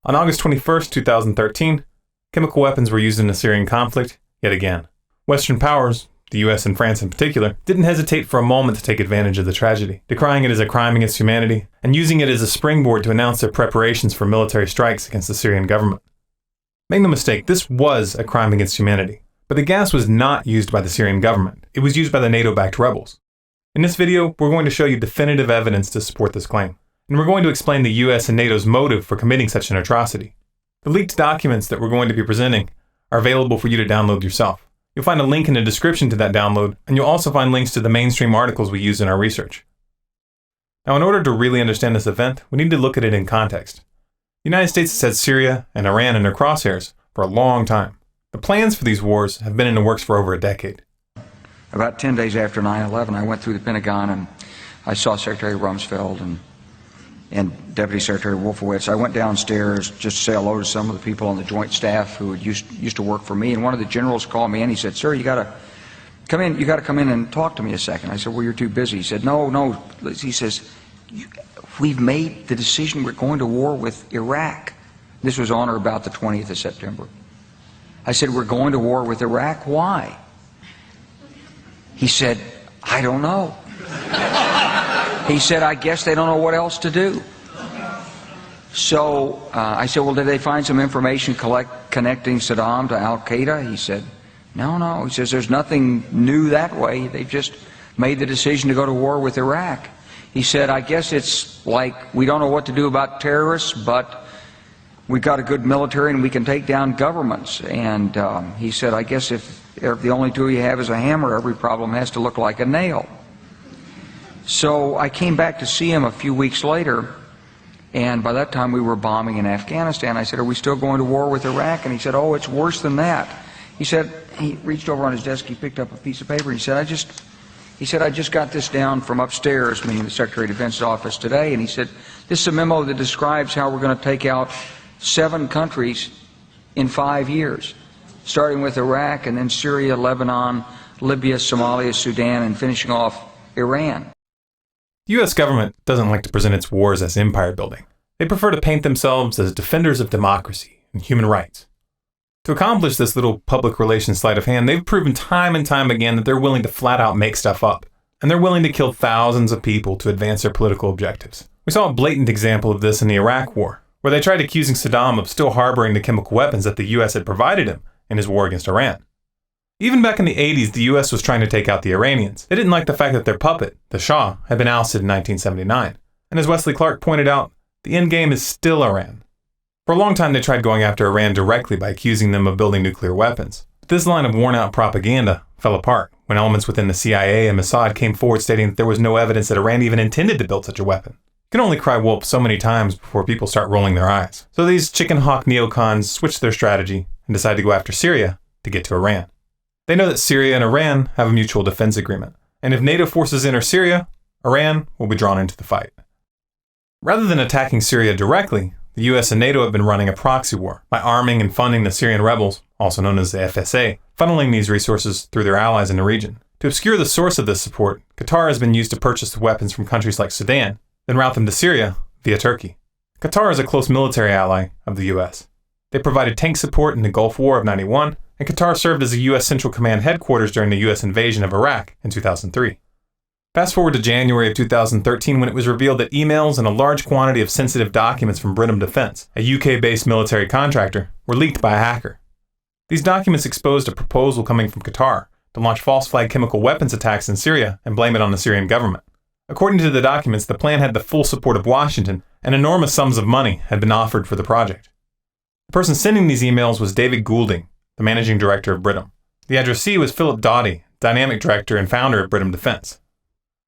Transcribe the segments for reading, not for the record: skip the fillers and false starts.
On August 21st, 2013, chemical weapons were used in the Syrian conflict yet again. Western powers, the US and France in particular, didn't hesitate for a moment to take advantage of the tragedy, decrying it as a crime against humanity and using it as a springboard to announce their preparations for military strikes against the Syrian government. Make no mistake, this was a crime against humanity, but the gas was not used by the Syrian government. It was used by the NATO-backed rebels. In this video, we're going to show you definitive evidence to support this claim, and we're going to explain the US and NATO's motive for committing such an atrocity. The leaked documents that we're going to be presenting are available for you to download yourself. You'll find a link in the description to that download, and you'll also find links to the mainstream articles we use in our research. Now, in order to really understand this event, we need to look at it in context. The United States has had Syria and Iran in their crosshairs for a long time. The plans for these wars have been in the works for over a decade. About 10 days after 9/11, I went through the Pentagon and I saw Secretary Rumsfeld and Deputy Secretary Wolfowitz. I went downstairs just to say hello to some of the people on the joint staff who had used to work for me, and one of the generals called me and he said, "Sir, you got to come in and talk to me a second." I said, "Well, you're too busy." He said, No. He says, "We've made the decision. We're going to war with Iraq." This was on or about the 20th of September. I said, "We're going to war with Iraq? Why?" He said, "I don't know." He said, "I guess they don't know what else to do." So I said, "Well, did they find some information connecting Saddam to Al-Qaeda?" He said, No. He says, "There's nothing new that way. They've just made the decision to go to war with Iraq." He said, "I guess it's like we don't know what to do about terrorists, but we've got a good military and we can take down governments." And he said, "I guess if the only tool you have is a hammer, every problem has to look like a nail." So I came back to see him a few weeks later, and by that time we were bombing in Afghanistan. I said, "Are we still going to war with Iraq?" And he said, "Oh, it's worse than that." He said, he reached over on his desk, he picked up a piece of paper, and he said, I just got this down from upstairs," meaning the Secretary of Defense's office today, and he said, "This is a memo that describes how we're going to take out 7 countries in 5 years, starting with Iraq and then Syria, Lebanon, Libya, Somalia, Sudan, and finishing off Iran." The US government doesn't like to present its wars as empire building. They prefer to paint themselves as defenders of democracy and human rights. To accomplish this little public relations sleight of hand, they've proven time and time again that they're willing to flat out make stuff up, and they're willing to kill thousands of people to advance their political objectives. We saw a blatant example of this in the Iraq War, where they tried accusing Saddam of still harboring the chemical weapons that the US had provided him in his war against Iran. Even back in the 80s, the US was trying to take out the Iranians. They didn't like the fact that their puppet, the Shah, had been ousted in 1979. And as Wesley Clark pointed out, the end game is still Iran. For a long time, they tried going after Iran directly by accusing them of building nuclear weapons. But this line of worn-out propaganda fell apart when elements within the CIA and Mossad came forward stating that there was no evidence that Iran even intended to build such a weapon. You can only cry wolf so many times before people start rolling their eyes. So these chicken hawk neocons switched their strategy and decided to go after Syria to get to Iran. They know that Syria and Iran have a mutual defense agreement, and if NATO forces enter Syria, Iran will be drawn into the fight. Rather than attacking Syria directly, the US and NATO have been running a proxy war by arming and funding the Syrian rebels, also known as the FSA, funneling these resources through their allies in the region. To obscure the source of this support, Qatar has been used to purchase the weapons from countries like Sudan, then route them to Syria via Turkey. Qatar is a close military ally of the US. They provided tank support in the Gulf War of '91, and Qatar served as a U.S. Central Command headquarters during the U.S. invasion of Iraq in 2003. Fast forward to January of 2013 when it was revealed that emails and a large quantity of sensitive documents from Brenham Defense, a UK-based military contractor, were leaked by a hacker. These documents exposed a proposal coming from Qatar to launch false flag chemical weapons attacks in Syria and blame it on the Syrian government. According to the documents, the plan had the full support of Washington, and enormous sums of money had been offered for the project. The person sending these emails was David Goulding, the managing director of Brenham. The addressee was Philip Doughty, dynamic director and founder of Brenham Defense.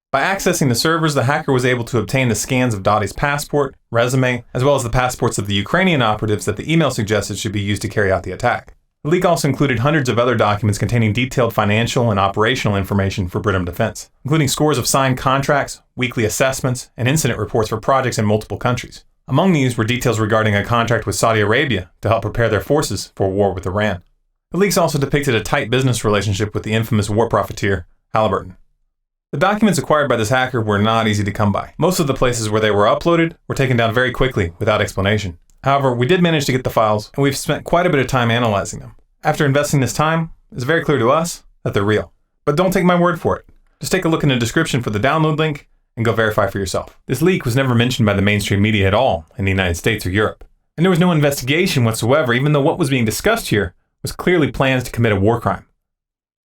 By accessing the servers, the hacker was able to obtain the scans of Doughty's passport, resume, as well as the passports of the Ukrainian operatives that the email suggested should be used to carry out the attack. The leak also included hundreds of other documents containing detailed financial and operational information for Brenham Defense, including scores of signed contracts, weekly assessments, and incident reports for projects in multiple countries. Among these were details regarding a contract with Saudi Arabia to help prepare their forces for war with Iran. The leaks also depicted a tight business relationship with the infamous war profiteer, Halliburton. The documents acquired by this hacker were not easy to come by. Most of the places where they were uploaded were taken down very quickly without explanation. However, we did manage to get the files, and we've spent quite a bit of time analyzing them. After investing this time, it's very clear to us that they're real. But don't take my word for it. Just take a look in the description for the download link and go verify for yourself. This leak was never mentioned by the mainstream media at all in the United States or Europe. And there was no investigation whatsoever, even though what was being discussed here was clearly plans to commit a war crime.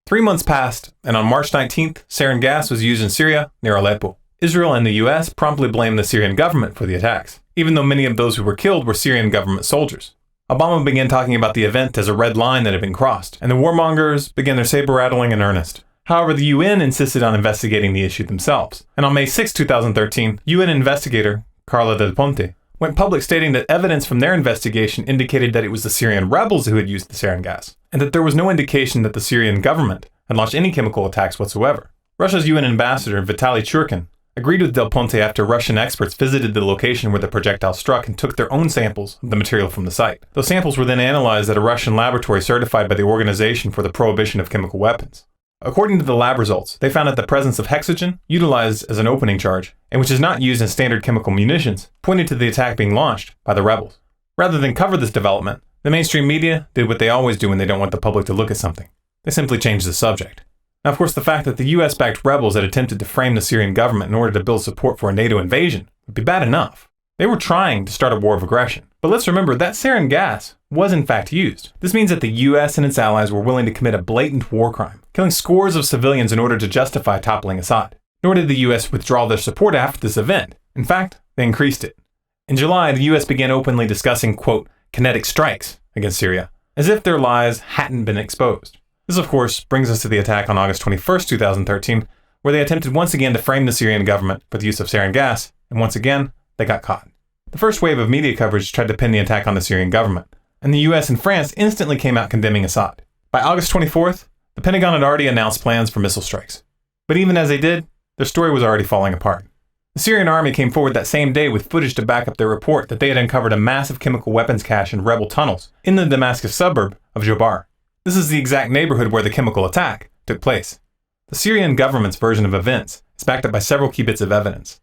3 months passed, and on March 19th, sarin gas was used in Syria near Aleppo. Israel and the US promptly blamed the Syrian government for the attacks, even though many of those who were killed were Syrian government soldiers. Obama began talking about the event as a red line that had been crossed, and the warmongers began their saber-rattling in earnest. However, the UN insisted on investigating the issue themselves, and on May 6, 2013, UN investigator Carla Del Ponte went public stating that evidence from their investigation indicated that it was the Syrian rebels who had used the sarin gas, and that there was no indication that the Syrian government had launched any chemical attacks whatsoever. Russia's UN ambassador Vitaly Churkin agreed with Del Ponte after Russian experts visited the location where the projectile struck and took their own samples of the material from the site. Those samples were then analyzed at a Russian laboratory certified by the Organization for the Prohibition of Chemical Weapons. According to the lab results, they found that the presence of hexogen, utilized as an opening charge, and which is not used in standard chemical munitions, pointed to the attack being launched by the rebels. Rather than cover this development, the mainstream media did what they always do when they don't want the public to look at something. They simply changed the subject. Now, of course, the fact that the US-backed rebels had attempted to frame the Syrian government in order to build support for a NATO invasion would be bad enough. They were trying to start a war of aggression. But let's remember that sarin gas was in fact used. This means that the US and its allies were willing to commit a blatant war crime, killing scores of civilians in order to justify toppling Assad. Nor did the US withdraw their support after this event. In fact, they increased it. In July, the US began openly discussing, quote, kinetic strikes against Syria, as if their lies hadn't been exposed. This, of course, brings us to the attack on August 21st, 2013, where they attempted once again to frame the Syrian government for the use of sarin gas, and once again, they got caught. The first wave of media coverage tried to pin the attack on the Syrian government, and the US and France instantly came out condemning Assad. By August 24th, the Pentagon had already announced plans for missile strikes. But even as they did, their story was already falling apart. The Syrian army came forward that same day with footage to back up their report that they had uncovered a massive chemical weapons cache in rebel tunnels in the Damascus suburb of Jobar. This is the exact neighborhood where the chemical attack took place. The Syrian government's version of events is backed up by several key bits of evidence.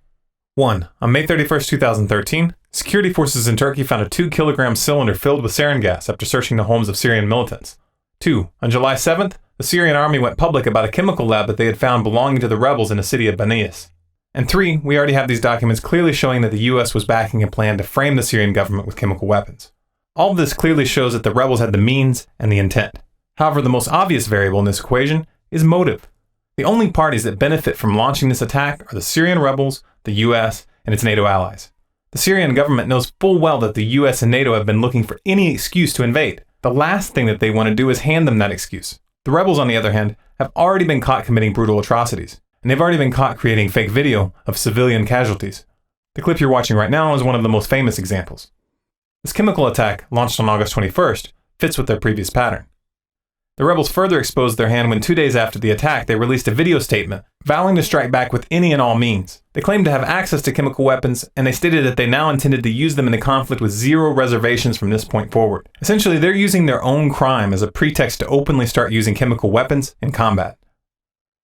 1. On May 31st, 2013, security forces in Turkey found a 2-kilogram cylinder filled with sarin gas after searching the homes of Syrian militants. 2. On July 7th, the Syrian army went public about a chemical lab that they had found belonging to the rebels in the city of Banias. And 3. We already have these documents clearly showing that the US was backing a plan to frame the Syrian government with chemical weapons. All of this clearly shows that the rebels had the means and the intent. However, the most obvious variable in this equation is motive. The only parties that benefit from launching this attack are the Syrian rebels, the US, and its NATO allies. The Syrian government knows full well that the US and NATO have been looking for any excuse to invade. The last thing that they want to do is hand them that excuse. The rebels, on the other hand, have already been caught committing brutal atrocities, and they've already been caught creating fake video of civilian casualties. The clip you're watching right now is one of the most famous examples. This chemical attack, launched on August 21st, fits with their previous pattern. The rebels further exposed their hand when 2 days after the attack they released a video statement vowing to strike back with any and all means. They claimed to have access to chemical weapons, and they stated that they now intended to use them in the conflict with zero reservations from this point forward. Essentially, they're using their own crime as a pretext to openly start using chemical weapons in combat.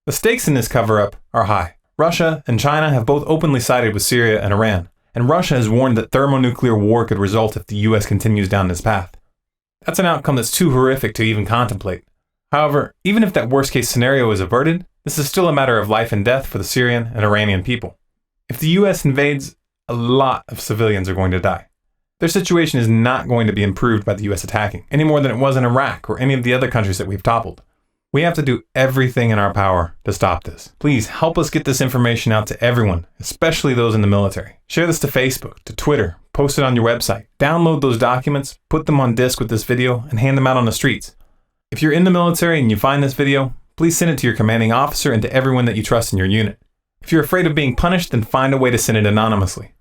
The stakes in this cover-up are high. Russia and China have both openly sided with Syria and Iran, and Russia has warned that thermonuclear war could result if the US continues down this path. That's an outcome that's too horrific to even contemplate. However, even if that worst-case scenario is averted, this is still a matter of life and death for the Syrian and Iranian people. If the US invades, a lot of civilians are going to die. Their situation is not going to be improved by the US attacking, any more than it was in Iraq or any of the other countries that we've toppled. We have to do everything in our power to stop this. Please help us get this information out to everyone, especially those in the military. Share this to Facebook, to Twitter, post it on your website. Download those documents, put them on disk with this video, and hand them out on the streets. If you're in the military and you find this video, please send it to your commanding officer and to everyone that you trust in your unit. If you're afraid of being punished, then find a way to send it anonymously.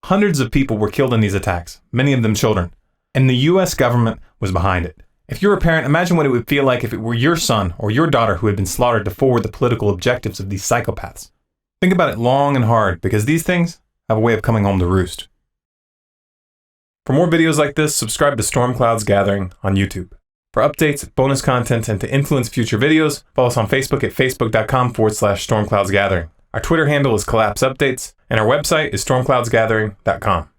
Hundreds of people were killed in these attacks, many of them children, and the US government was behind it. If you're a parent, imagine what it would feel like if it were your son or your daughter who had been slaughtered to forward the political objectives of these psychopaths. Think about it long and hard, because these things have a way of coming home to roost. For more videos like this, subscribe to Stormclowdsgathering on YouTube. For updates, bonus content, and to influence future videos, follow us on Facebook at facebook.com/Stormclowdsgathering. Our Twitter handle is Collapse Updates, and our website is stormcloudsgathering.com.